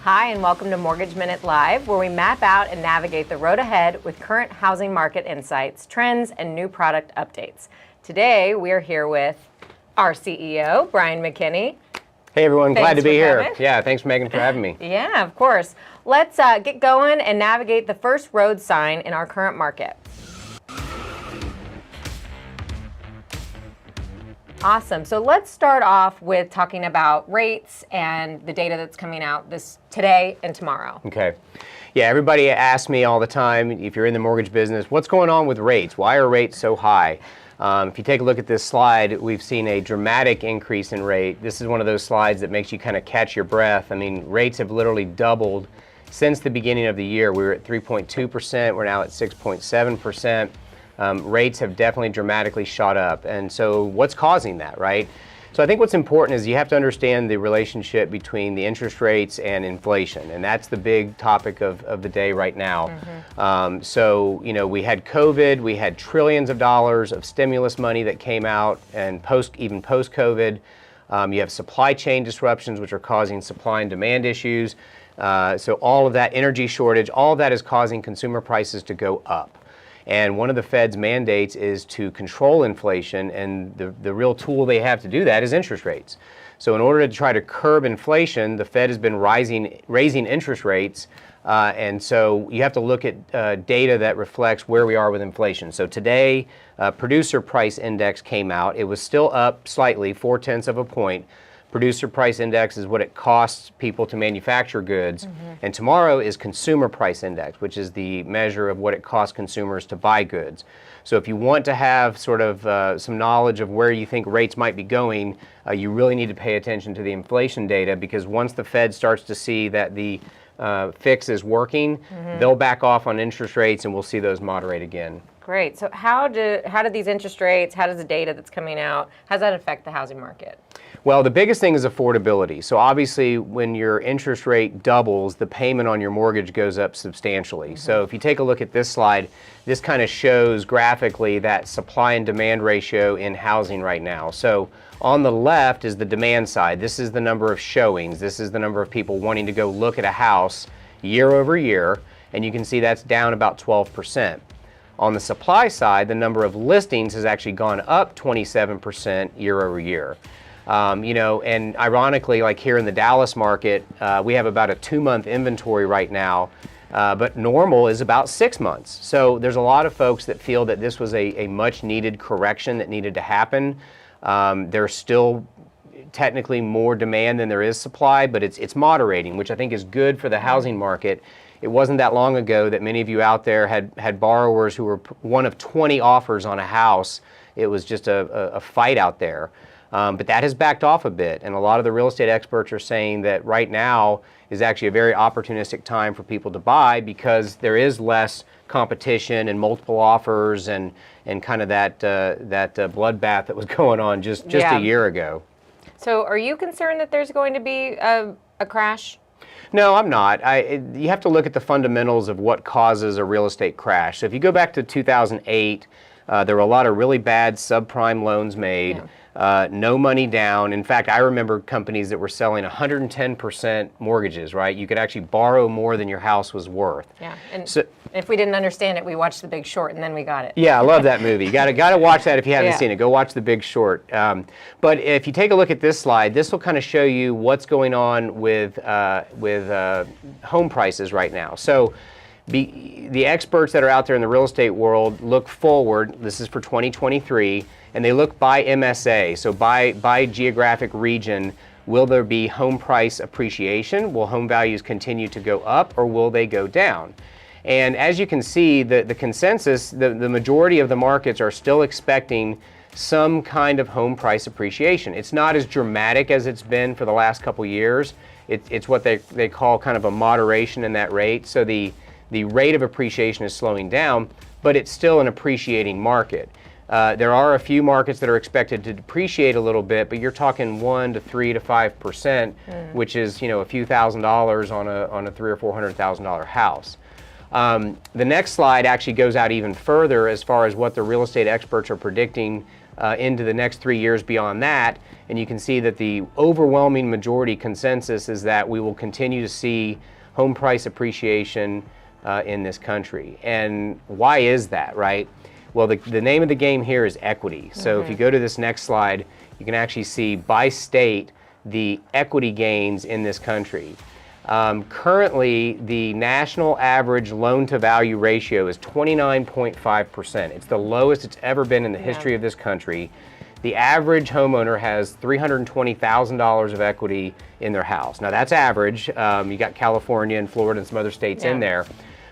Hi, and welcome to Mortgage Minute Live, where we map out and navigate the road ahead with current housing market insights, trends, and new product updates. Today, we're here with our CEO, Brian McKinney. Hey everyone, glad to be here. Coming. Yeah, thanks Megan for having me. Yeah, of course. Let's get going and navigate the first road sign in our current market. Awesome. So let's start off with talking about rates and the data that's coming out today and tomorrow. Okay. Yeah, everybody asks me all the time, if you're in the mortgage business, what's going on with rates? Why are rates so high? If you take a look at this slide, we've seen a dramatic increase in rate. This is one of those slides that makes you kind of catch your breath. I mean, rates have literally doubled since the beginning of the year. We were at 3.2%, we're now at 6.7%. Rates have definitely dramatically shot up. And so what's causing that, right? So I think what's important is you have to understand the relationship between the interest rates and inflation. And that's the big topic of the day right now. Mm-hmm. So, you know, we had COVID, we had trillions of dollars of stimulus money that came out, and even post-COVID, you have supply chain disruptions, which are causing supply and demand issues. So all of that energy shortage, all of that is causing consumer prices to go up. And one of the Fed's mandates is to control inflation, and the real tool they have to do that is interest rates. So in order to try to curb inflation, the Fed has been raising interest rates, and so you have to look at data that reflects where we are with inflation. So today, producer price index came out. It was still up slightly, 0.4 of a point. Producer price index is what it costs people to manufacture goods. Mm-hmm. And tomorrow is consumer price index, which is the measure of what it costs consumers to buy goods. So if you want to have sort of some knowledge of where you think rates might be going, you really need to pay attention to the inflation data, because once the Fed starts to see that the fix is working, mm-hmm. they'll back off on interest rates and we'll see those moderate again. Great. So how do these interest rates, how does the data that's coming out, how does that affect the housing market? Well, the biggest thing is affordability. So obviously when your interest rate doubles, the payment on your mortgage goes up substantially. Mm-hmm. So if you take a look at this slide, this kind of shows graphically that supply and demand ratio in housing right now. So on the left is the demand side. This is the number of showings. This is the number of people wanting to go look at a house year over year. And you can see that's down about 12%. On the supply side, the number of listings has actually gone up 27% year over year. You know, and ironically, like here in the Dallas market, we have about a 2-month inventory right now, but normal is about 6 months. So there's a lot of folks that feel that this was a much needed correction that needed to happen. There's still technically more demand than there is supply, but it's moderating, which I think is good for the housing market. It wasn't that long ago that many of you out there had borrowers who were one of 20 offers on a house. It was just a fight out there. But that has backed off a bit, and a lot of the real estate experts are saying that right now is actually a very opportunistic time for people to buy, because there is less competition and multiple offers and kind of that bloodbath that was going on just a year ago. So are you concerned that there's going to be a crash? No, I'm not. You have to look at the fundamentals of what causes a real estate crash. So if you go back to 2008, There were a lot of really bad subprime loans made. No money down. In fact, I remember companies that were selling 110% mortgages, right? You could actually borrow more than your house was worth. Yeah, and so, if we didn't understand it, we watched The Big Short and then we got it. Yeah, I love that movie. You got to watch that if you haven't seen it. Go watch The Big Short. But if you take a look at this slide, this will kind of show you what's going on with home prices right now. So the experts that are out there in the real estate world look forward. This is for 2023. And they look by MSA, so by geographic region. Will there be home price appreciation? Will home values continue to go up, or will they go down? And as you can see, the consensus, the majority of the markets are still expecting some kind of home price appreciation. It's not as dramatic as it's been for the last couple years. It's what they call kind of a moderation in that rate. So the rate of appreciation is slowing down, but it's still an appreciating market. There are a few markets that are expected to depreciate a little bit, but you're talking 1 to 3 to 5%, which is a few $1,000s on a $300,000 or $400,000 house. The next slide actually goes out even further as far as what the real estate experts are predicting into the next 3 years beyond that, and you can see that the overwhelming majority consensus is that we will continue to see home price appreciation in this country. And why is that, right? Well, the name of the game here is equity. So if you go to this next slide, you can actually see by state the equity gains in this country. Currently, the national average loan-to-value ratio is 29.5%. It's the lowest it's ever been in the history of this country. The average homeowner has $320,000 of equity in their house. Now, that's average. You got California and Florida and some other states in there.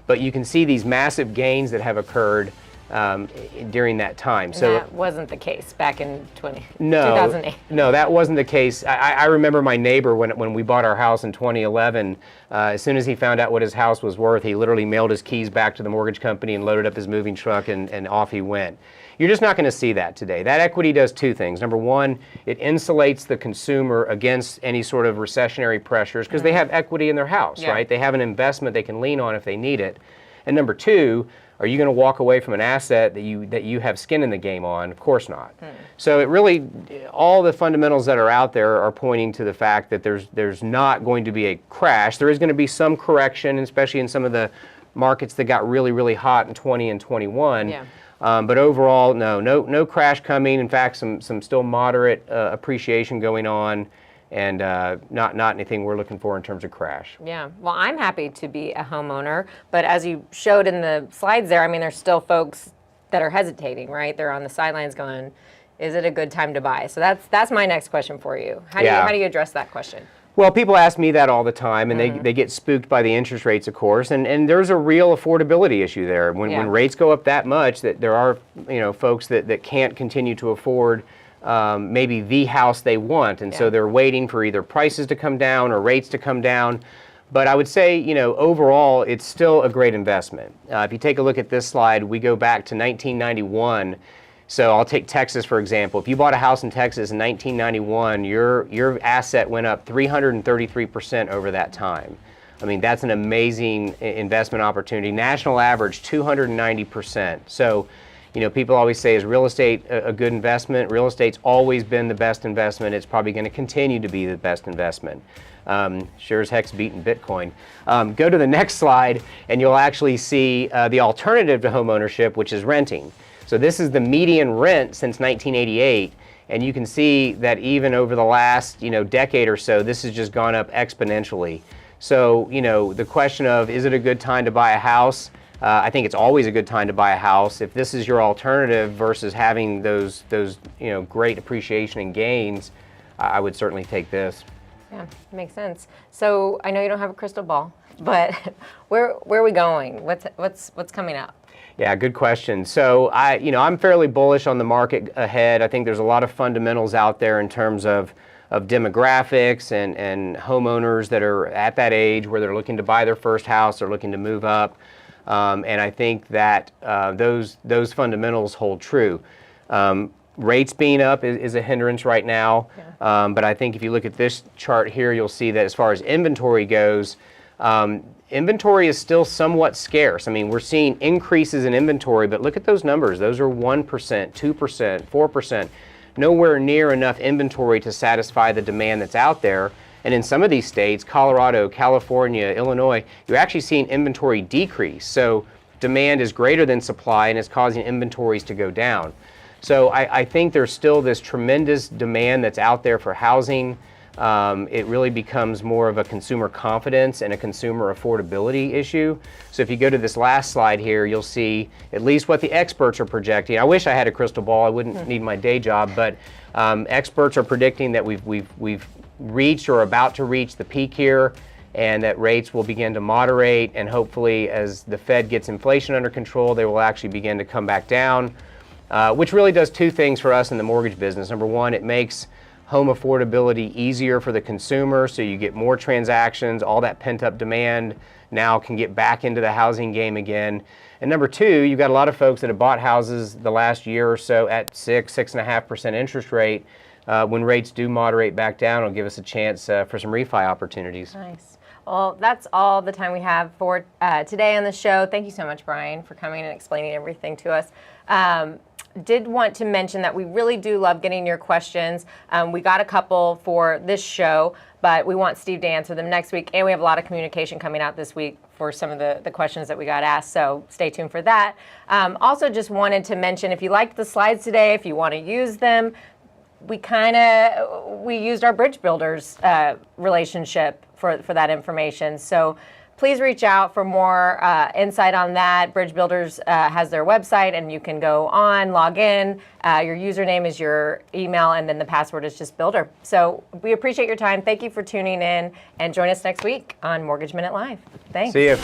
But you can see these massive gains that have occurred during that time. So that wasn't the case back in 2008. No, that wasn't the case. I remember my neighbor when we bought our house in 2011, as soon as he found out what his house was worth, he literally mailed his keys back to the mortgage company and loaded up his moving truck and off he went. You're just not going to see that today. That equity does two things. Number one, it insulates the consumer against any sort of recessionary pressures because they have equity in their house, right? They have an investment they can lean on if they need it. And number two, are you going to walk away from an asset that you have skin in the game on? Of course not. So it really, all the fundamentals that are out there are pointing to the fact that there's not going to be a crash. There is going to be some correction, especially in some of the markets that got really, really hot in 20 and 21. But overall, no crash coming. In fact, some still moderate appreciation going on. And not anything we're looking for in terms of crash. Yeah, well, I'm happy to be a homeowner, but as you showed in the slides there, I mean, there's still folks that are hesitating, right? They're on the sidelines going, is it a good time to buy? So that's my next question for you. How do you address that question? Well, people ask me that all the time, and they get spooked by the interest rates, of course, and there's a real affordability issue there. When rates go up that much, that there are folks that can't continue to afford maybe the house they want, and so they're waiting for either prices to come down or rates to come down. But I would say, overall, it's still a great investment. If you take a look at this slide, we go back to 1991. So I'll take Texas, for example. If you bought a house in Texas in 1991, your asset went up 333% over that time. I mean, that's an amazing investment opportunity. National average, 290%. So, people always say, is real estate a good investment? Real estate's always been the best investment. It's probably going to continue to be the best investment. Sure as heck's beating Bitcoin. Go to the next slide, and you'll actually see the alternative to home ownership, which is renting. So this is the median rent since 1988, and you can see that even over the last decade or so, this has just gone up exponentially. So the question of, is it a good time to buy a house? I think it's always a good time to buy a house. If this is your alternative versus having those great appreciation and gains, I would certainly take this. Yeah, makes sense. So I know you don't have a crystal ball, but where are we going? What's coming up? Yeah, good question. So I'm fairly bullish on the market ahead. I think there's a lot of fundamentals out there in terms of demographics and homeowners that are at that age where they're looking to buy their first house, they're looking to move up. And I think that those fundamentals hold true. Rates being up is a hindrance right now, but I think if you look at this chart here, you'll see that as far as inventory goes, Inventory is still somewhat scarce. I mean, we're seeing increases in inventory, but look at those numbers. Those are 1%, 2%, 4%. Nowhere near enough inventory to satisfy the demand that's out there. And in some of these states, Colorado, California, Illinois, you're actually seeing inventory decrease. So demand is greater than supply and is causing inventories to go down. So I think there's still this tremendous demand that's out there for housing. It really becomes more of a consumer confidence and a consumer affordability issue. So if you go to this last slide here, you'll see at least what the experts are projecting. I wish I had a crystal ball. I wouldn't need my day job, but experts are predicting that we've reached or about to reach the peak here, and that rates will begin to moderate, and hopefully as the Fed gets inflation under control, they will actually begin to come back down, which really does two things for us in the mortgage business. Number one, it makes home affordability easier for the consumer, so you get more transactions, all that pent-up demand now can get back into the housing game again. And number two, you've got a lot of folks that have bought houses the last year or so at 6.5% interest rate. When rates do moderate back down, it'll give us a chance for some refi opportunities. Nice. Well, that's all the time we have for today on the show. Thank you so much, Brian, for coming and explaining everything to us. Did want to mention that we really do love getting your questions. We got a couple for this show, but we want Steve to answer them next week. And we have a lot of communication coming out this week for some of the questions that we got asked, so stay tuned for that. Also just wanted to mention, if you liked the slides today, if you want to use them, we used our Bridge Builders relationship for that information. So please reach out for more insight on that. Bridge Builders has their website, and you can go on, log in. Your username is your email, and then the password is just Builder. So we appreciate your time. Thank you for tuning in, and join us next week on Mortgage Minute Live. Thanks. See you.